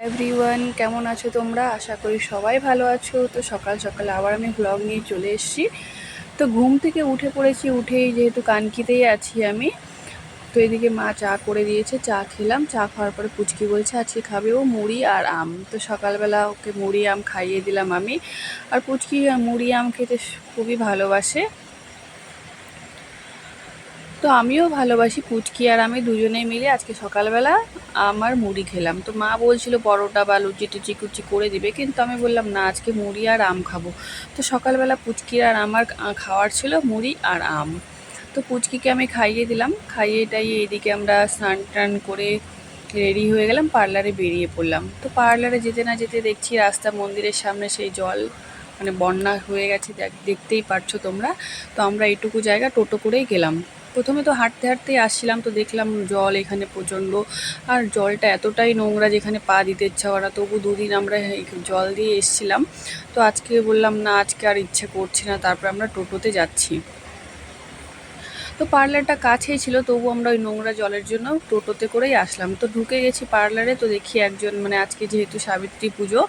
Everyone, কেমন আছো তোমরা? আশা করি সবাই ভালো আছো। তো সকাল সকাল আবার আমি ব্লগ নিয়ে চলে এসেছি। তো ঘুম থেকে উঠে পড়েছি, উঠেই যেহেতু কানকিতেই আছি আমি, তো এদিকে মা চা করে দিয়েছে, চা খেলাম। চা খাওয়ার পরে পুচকি বলছে আজকে খাবে ও মুড়ি আর আম। তো সকালবেলা ওকে মুড়ি আম খাইয়ে দিলাম আমি। আর পুচকি মুড়ি আম খেতে খুবই ভালোবাসে, তো আমিও ভালোবাসি। পুচকি আর আমি দুজনেই মিলে আজকে সকালবেলা আমার মুড়ি খেলাম। তো মা বলছিল পরোটা বা লুচি টুচি কুচি করে দিবে, কিন্তু আমি বললাম না, আজকে মুড়ি আর আম খাবো। তো সকালবেলা পুচকি আর আমার খাওয়ার ছিল মুড়ি আর আম। তো পুচকিকে আমি খাইয়ে দিলাম, খাইয়ে টাইয়ে এদিকে আমরা স্নান টান করে রেডি হয়ে গেলাম, পার্লারে বেরিয়ে পড়লাম। তো পার্লারে যেতে না যেতে দেখছি রাস্তা মন্দিরের সামনে সেই জল, মানে বন্যা হয়ে গেছে, দেখতেই পারছো তোমরা। তো আমরা এইটুকু জায়গা টোটো করেই গেলাম। প্রথমে তো হাঁটতে হাঁটতেই আসছিলাম, তো দেখলাম জল এখানে প্রচণ্ড, আর জলটা এতটাই নোংরা যেখানে পা দিতে ইচ্ছা করে না। তবু দুদিন আমরা জল দিয়ে এসছিলাম, তো আজকে বললাম না, আজকে আর ইচ্ছে করছে না, তারপর আমরা টোটোতে যাচ্ছি। তো পার্লারটা কাছেই ছিল, তবু আমরা ওই নোংরা জলের জন্য টোটোতে করেই আসলাম। তো ঢুকে গেছি পার্লারে, তো দেখি একজন, মানে আজকে যেহেতু সাবিত্রী পুজো,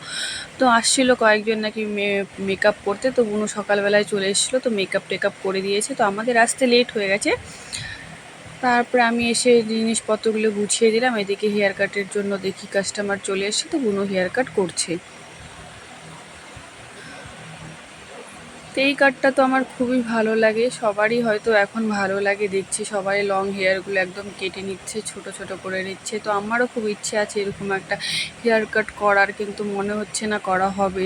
তো আসছিল কয়েকজন নাকি মেকআপ করতে। তো বুনু সকালবেলায় চলে এসেছিলো, তো মেকআপ টেকআপ করে দিয়েছে। তো আমাদের আসতে লেট হয়ে গেছে, তারপরে আমি এসে জিনিসপত্রগুলো গুছিয়ে দিলাম। এদিকে হেয়ার কাটের জন্য দেখি কাস্টমার চলে এসেছে, তো বুনু হেয়ার কাট করছে। তো এই কাটটা তো আমার খুবই ভালো লাগে, সবারই হয়তো এখন ভালো লাগে। দেখছি সবাই লং হেয়ারগুলো একদম কেটে নিচ্ছে, ছোট ছোট করে নিচ্ছে। তো আমারও খুব ইচ্ছে আছে এরকম একটা হেয়ার কাট করার, কিন্তু মনে হচ্ছে না করা হবে।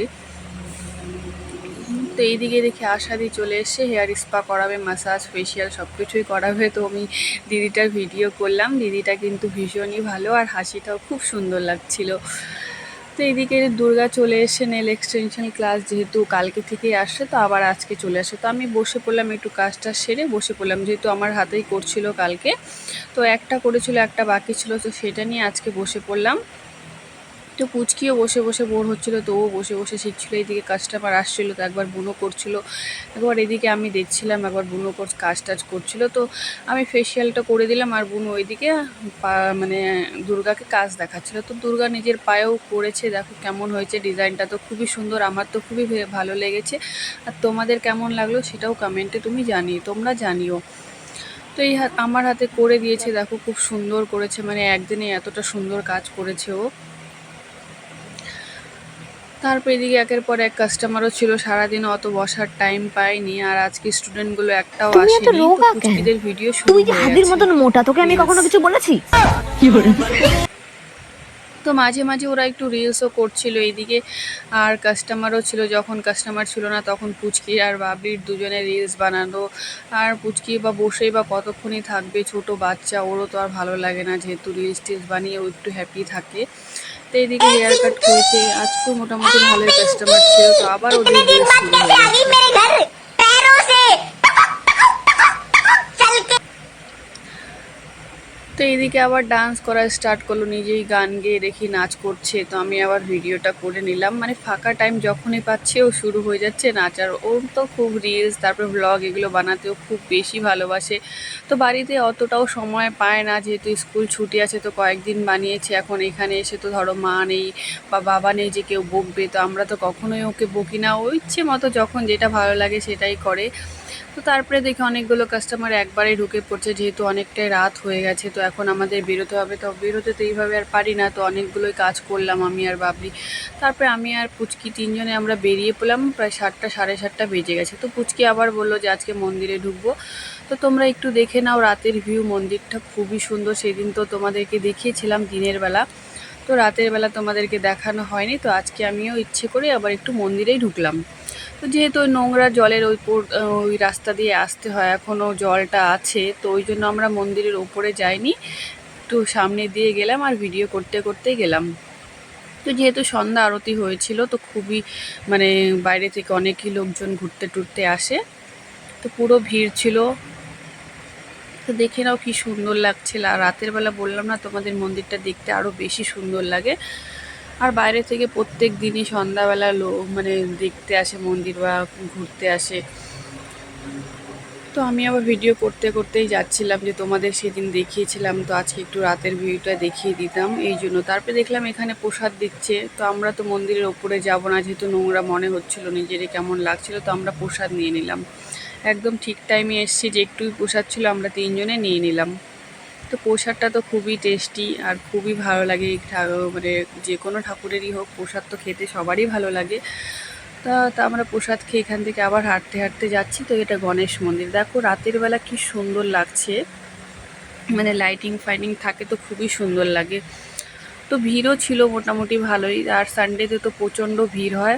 তো এইদিকে দেখি আশাদি চলে এসে হেয়ার স্পা করাবে, মাসাজ ফেসিয়াল সব কিছুই করাবে। তো আমি দিদিটার ভিডিও করলাম, দিদিটা কিন্তু ভীষণই ভালো, আর হাসিটাও খুব সুন্দর লাগছিল। তো এইদিকে দুর্গা চলে এসে নেল এক্সটেনশন ক্লাস যেহেতু কালকে থেকেই আসছে, তো আবার আজকে চলে আসে। তো আমি বসে পড়লাম, একটু কাজটা সেরে বসে পড়লাম, যেহেতু আমার হাতেই করছিল কালকে। তো একটা করেছিল, একটা বাকি ছিল, তো সেটা নিয়ে আজকে বসে পড়লাম। তো পুচকিও বসে বসে বোর হচ্ছিলো, তো ও বসে বসে শিখছিলো। এইদিকে কাস্টমার আসছিলো, তো একবার বুনো করছিল, একবার এদিকে আমি দেখছিলাম, একবার বুনো কাজ টাজ করছিলো। তো আমি ফেসিয়ালটা করে দিলাম, আর বুনো ওইদিকে মানে দুর্গাকে কাজ দেখাচ্ছিলো। তো দুর্গা নিজের পায়েও করেছে, দেখো কেমন হয়েছে, ডিজাইনটা তো খুবই সুন্দর, আমার তো খুবই ভালো লেগেছে। আর তোমাদের কেমন লাগলো সেটাও কমেন্টে তোমরা জানিও। তো এই আমার হাতে করে দিয়েছে, দেখো খুব সুন্দর করেছে, মানে একদিনে এতটা সুন্দর কাজ করেছে ও। তারপর এদিকে একের পর এক কাস্টমারও ছিল, সারাদিন অত বসার টাইম পাইনি। আর আজকে স্টুডেন্টগুলো একটাও তুমি এত আসেনি। তো রোগা কেন? পুচকিদের ভিডিও শুরু তুই যে হয়ে হাতির গেছে, মতন মোটা, তোকে আমি রিলস। কখনো কিছু বলেছি? তো মাঝে মাঝে ওরা একটু রিলসও করছিল এইদিকে, আর কাস্টমারও ছিল। যখন কাস্টমার ছিল না তখন পুচকি আর বাবলির দুজনে রিলস বানানো। আর পুচকি বা বসেই বা কতক্ষণই থাকবে, ছোট বাচ্চা, ওরও তো আর ভালো লাগে না, যেহেতু রিলস টিলস বানিয়ে ও একটু হ্যাপি থাকে। তো এইদিকে হেয়ার কাট করেছে, আজকেও মোটামুটি ভালোই কাস্টমার ছিল। তো আবার ওদের রিলস শুরু হয়ে গেছে। তো এইদিকে আবার ডান্স করা স্টার্ট করলো, নিজেই গান গেয়ে দেখি নাচ করছে। তো আমি আবার ভিডিওটা করে নিলাম, মানে ফাঁকা টাইম যখনই পাচ্ছে ও শুরু হয়ে যাচ্ছে নাচার। ওর তো খুব রিলস, তারপর ব্লগ এগুলো বানাতেও খুব বেশি ভালোবাসে। তো বাড়িতে অতটাও সময় পায় না, যেহেতু স্কুল ছুটি আছে, তো কয়েকদিন বানিয়েছে। এখন এখানে এসে তো ধরো মা নেই বা বাবা নেই যে কেউ বকবে, তো আমরা তো কখনোই ওকে বকি না, ও ইচ্ছে মতো যখন যেটা ভালো লাগে সেটাই করে। তো তারপরে দেখি অনেকগুলো কাস্টমার একবারে ঢুকে পড়ছে, যেহেতু অনেকটাই রাত হয়ে গেছে। তো এখন আমাদের বেরোতে হবে, তো বেরোতে তো এইভাবে আর পারি না। তো অনেকগুলোই কাজ করলাম আমি আর বাবলি। তারপরে আমি আর পুচকি তিনজনে আমরা বেরিয়ে পড়লাম, প্রায় 7টা সাড়ে 7টা বেজে গেছে। তো পুচকি আবার বললো যে আজকে মন্দিরে ঢুকবো। তো তোমরা একটু দেখে নাও রাতের ভিউ, মন্দিরটা খুবই সুন্দর। সেদিন তো তোমাদেরকে দেখিয়েছিলাম দিনের বেলা, তো রাতের বেলা তোমাদেরকে দেখানো হয়নি। তো আজকে আমিও ইচ্ছে করে আবার একটু মন্দিরেই ঢুকলাম। তো যেহেতু ওই নোংরা জলের ওই রাস্তা দিয়ে আসতে হয়, এখনও জলটা আছে, তো ওই জন্য আমরা মন্দিরের ওপরে যাইনি, একটু সামনে দিয়ে গেলাম আর ভিডিও করতে করতে গেলাম। তো যেহেতু সন্ধ্যা আরতি হয়েছিল, তো খুবই, মানে বাইরে থেকে অনেকই লোকজন ঘুরতে টুরতে আসে, তো পুরো ভিড় ছিল। তো দেখে নাও কি সুন্দর লাগছিল। আর রাতের বেলা বললাম না তোমাদের, মন্দিরটা দেখতে আরও বেশি সুন্দর লাগে। আর বাইরে থেকে প্রত্যেক দিনই সন্ধ্যাবেলা মানে দেখতে আসে মন্দির বা ঘুরতে আসে। তো তো আমি আবার ভিডিও করতে করতেই যাচ্ছিলাম, যে তোমাদের সেদিন দেখিয়েছিলাম, তো আজকে একটু রাতের ভিউটা দেখিয়ে দিতাম এই জন্য। তারপরে দেখলাম এখানে প্রসাদ দিচ্ছে, তো আমরা তো মন্দিরের ওপরে যাব না, যেহেতু নোংরা মনে হচ্ছিল, নিজেরই কেমন লাগছিল, তো আমরা প্রসাদ নিয়ে নিলাম। একদম ঠিক টাইমে এসছি, যে একটুই প্রসাদ ছিল, আমরা 3 জনে নিয়ে নিলাম। তো প্রসাদটা তো খুবই টেস্টি আর খুবই ভালো লাগে, মানে যে কোনো ঠাকুরেরই হোক, প্রসাদ তো খেতে সবারই ভালো লাগে। তা আমরা প্রসাদ খেয়ে এখান থেকে আবার হাঁটতে হাঁটতে যাচ্ছি। তো এটা গণেশ মন্দির, দেখো রাতের বেলা কি সুন্দর লাগছে, মানে লাইটিং ফাইটিং থাকে তো খুবই সুন্দর লাগে। তো ভিড়ও ছিল মোটামুটি ভালোই, আর সানডেতে তো প্রচণ্ড ভিড় হয়।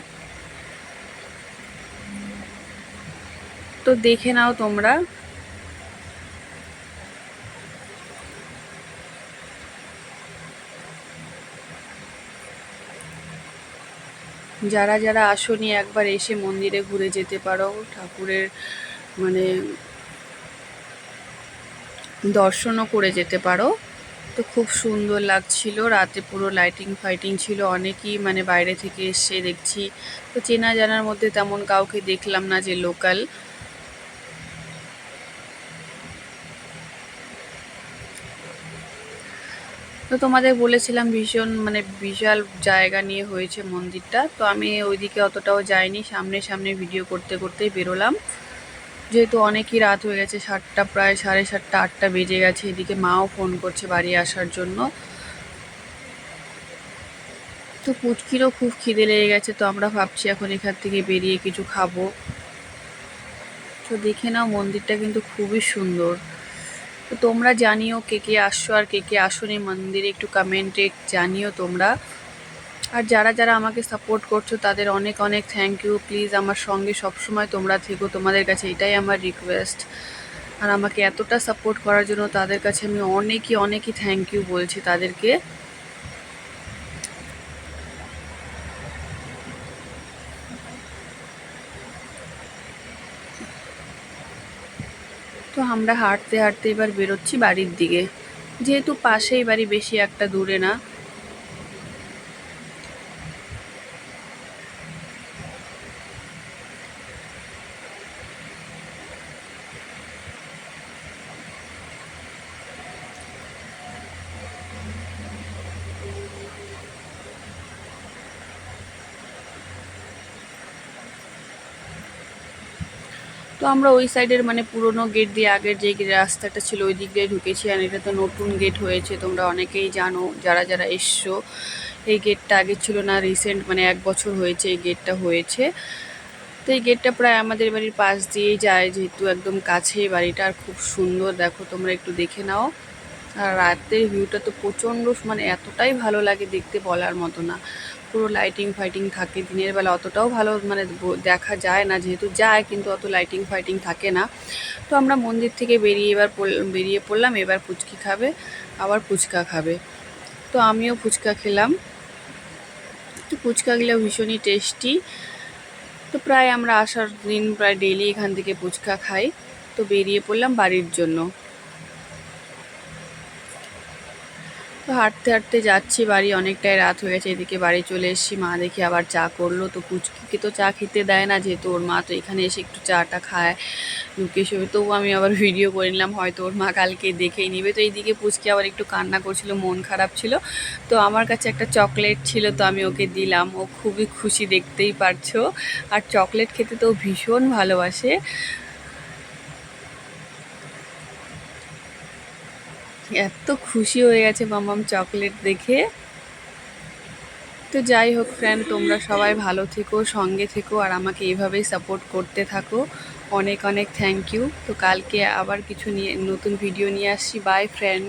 তো দেখে নাও তোমরা। যারা যারা আসোনি একবার এসে মন্দিরে ঘুরে যেতে পারো, ঠাকুরের মানে দর্শনও করে যেতে পারো। তো খুব সুন্দর লাগছিল, রাতে পুরো লাইটিং ফাইটিং ছিল, অনেকেই মানে বাইরে থেকে এসে দেখছি। তো চেনা জানার মধ্যে তেমন কাউকে দেখলাম না যে লোকাল। তো তোমাদের বলেছিলাম ভীষণ মানে বিশাল জায়গা নিয়ে হয়েছে মন্দিরটা, তো আমি ওইদিকে অতটাও যাইনি, সামনে সামনে ভিডিও করতে করতেই বেরোলাম। যেহেতু অনেকই রাত হয়ে গেছে, 7টা প্রায় 7:30 8টা বেজে গেছে, এদিকে মাও ফোন করছে বাড়ি আসার জন্য। তো পুচকিরও খুব খিদে লেগে গেছে, তো আমরা ভাবছি এখন এখান থেকে বেরিয়ে কিছু খাবো। তো দেখে নাও মন্দিরটা কিন্তু খুবই সুন্দর। তো তোমরা জানিও কে কে আসছো আর কে কে আসোনি মন্দিরে, একটু কমেন্টে জানিও তোমরা। আর যারা যারা আমাকে সাপোর্ট করছো তাদের অনেক অনেক থ্যাংক ইউ। প্লিজ আমার সঙ্গে সবসময় তোমরা থেকো, তোমাদের কাছে এটাই আমার রিকোয়েস্ট। আর আমাকে এতটা সাপোর্ট করার জন্য তাদের কাছে আমি অনেকই অনেকই থ্যাংক ইউ বলছি তাদেরকে। তো আমরা হাঁটতে হাঁটতে এবার বেরোচ্ছি বাড়ির দিকে, যেহেতু পাশেই বাড়ি, বেশি একটা দূরে না। তো আমরা ওই সাইডের মানে পুরোনো গেট দিয়ে, আগের যে রাস্তাটা ছিল ওই দিক দিয়ে ঢুকেছি। আর এটা তো নতুন গেট হয়েছে, তোমরা অনেকেই জানো যারা যারা এসছো। এই গেটটা আগে ছিল না, রিসেন্ট মানে 1 বছর হয়েছে এই গেটটা হয়েছে। তো এই গেটটা প্রায় আমাদের বাড়ির পাশ দিয়েই যায়, যেহেতু একদম কাছেই বাড়িটা। আর খুব সুন্দর, দেখো তোমরা একটু দেখে নাও। আর রাতের ভিউটা তো প্রচণ্ড, মানে এতটাই ভালো লাগে দেখতে বলার মতো না। পুরো লাইটিং ফাইটিং থাকে, দিনের বেলা অতটাও ভালো মানে দেখা যায় না, যেহেতু যায় কিন্তু অত লাইটিং ফাইটিং থাকে না। তো আমরা মন্দির থেকে বেরিয়ে পড়লাম, এবার ফুচকি খাবে, আবার ফুচকা খাবে। তো আমিও ফুচকা খেলাম। তো ফুচকাগুলো ভীষণই টেস্টি। তো প্রায় আমরা আসার দিন প্রায় ডেইলি এখান থেকে ফুচকা খাই। তো বেরিয়ে পড়লাম বাড়ির জন্য। তো হাঁটতে হাঁটতে যাচ্ছি বাড়ি, অনেকটাই রাত হয়ে গেছে। এদিকে বাড়ি চলে এসেছি, মা দেখি আবার চা করলো। তো পুচকিকে তো চা খেতে দেয় না, যেহেতু ওর মা তো এখানে এসে একটু চাটা খায় লুকিয়ে শুয়ে। তবু আমি আবার ভিডিও করে নিলাম, হয়তো ওর মা কালকে দেখেই নিবে। তো এইদিকে পুচকি আবার একটু কান্না করছিল, মন খারাপ ছিল। তো আমার কাছে একটা চকলেট ছিল, তো আমি ওকে দিলাম। ও খুবই খুশি, দেখতেই পারছো। আর চকলেট খেতে তো ভীষণ ভালোবাসে। এত খুশি হয়ে গেছে মাম্মাম চকলেট দেখে। তো যাই হোক ফ্রেন্ড, তোমরা সবাই ভালো থেকো, সঙ্গে থেকো, আর আমাকে এইভাবেই সাপোর্ট করতে থাকো। অনেক অনেক থ্যাংক ইউ। তো কালকে আবার কিছু নিয়ে নতুন ভিডিও নিয়ে আসছি। By friend.